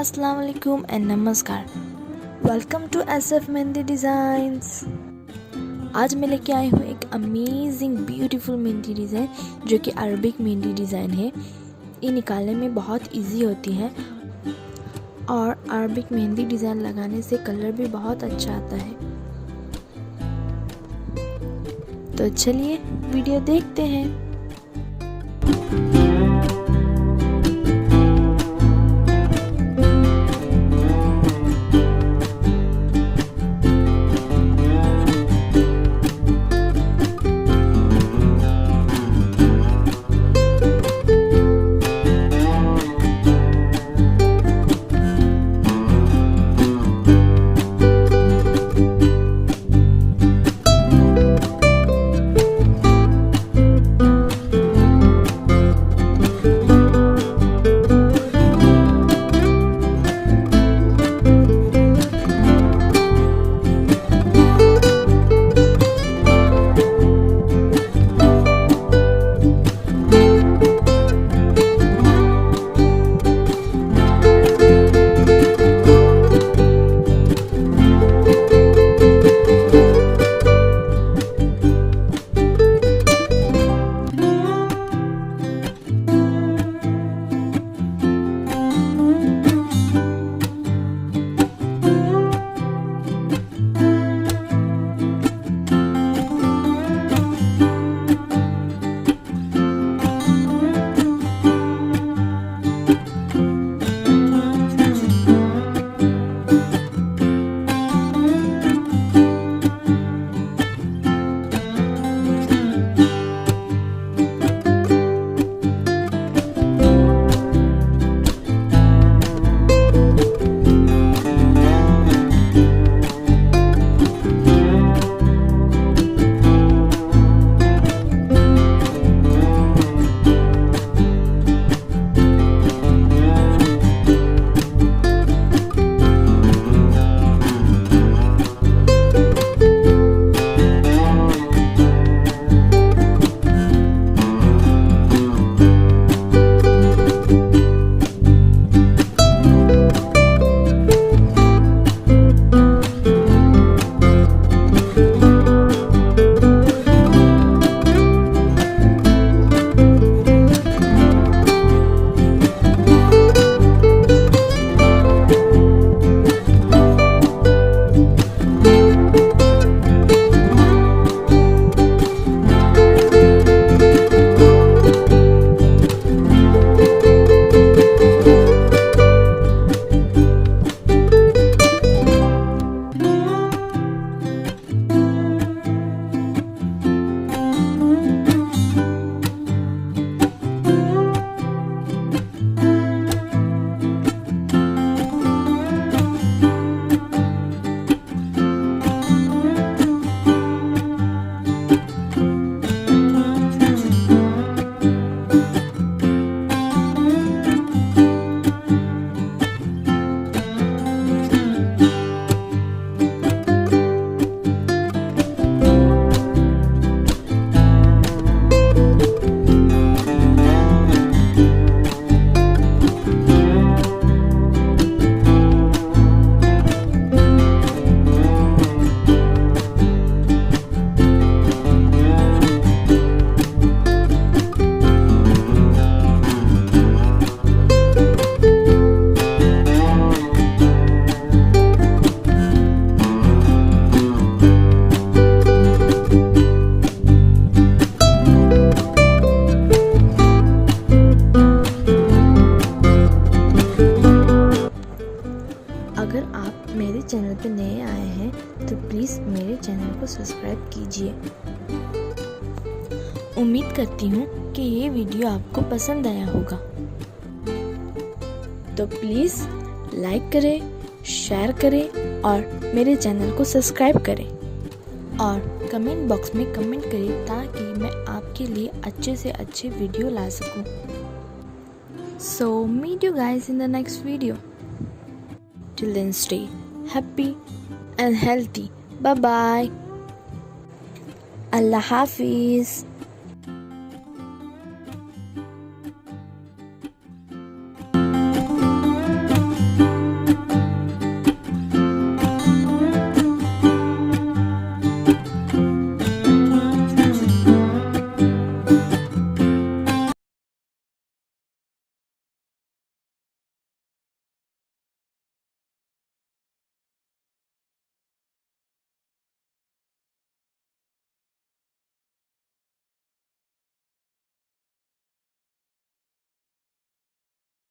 अस्सलाम वालेकुम एंड नमस्कार। Welcome to SF mehndi designs. आज मैं लेके आई हूँ एक अमेजिंग ब्यूटीफुल मेहंदी डिज़ाइन जो कि अरबिक मेहंदी डिज़ाइन है। ये निकालने में बहुत इजी होती है और अरबिक मेहंदी डिज़ाइन लगाने से कलर भी बहुत अच्छा आता है। तो चलिए वीडियो देखते हैं। अगर आप मेरे चैनल पर नए आए हैं तो प्लीज़ मेरे चैनल को सब्सक्राइब कीजिए। उम्मीद करती हूँ कि ये वीडियो आपको पसंद आया होगा। तो प्लीज़ लाइक करें, शेयर करें और मेरे चैनल को सब्सक्राइब करें और कमेंट बॉक्स में कमेंट करें ताकि मैं आपके लिए अच्छे से अच्छे वीडियो ला सकूँ। So meet you guys in the next video. Till then, stay happy and healthy. Bye bye. Allah Hafiz.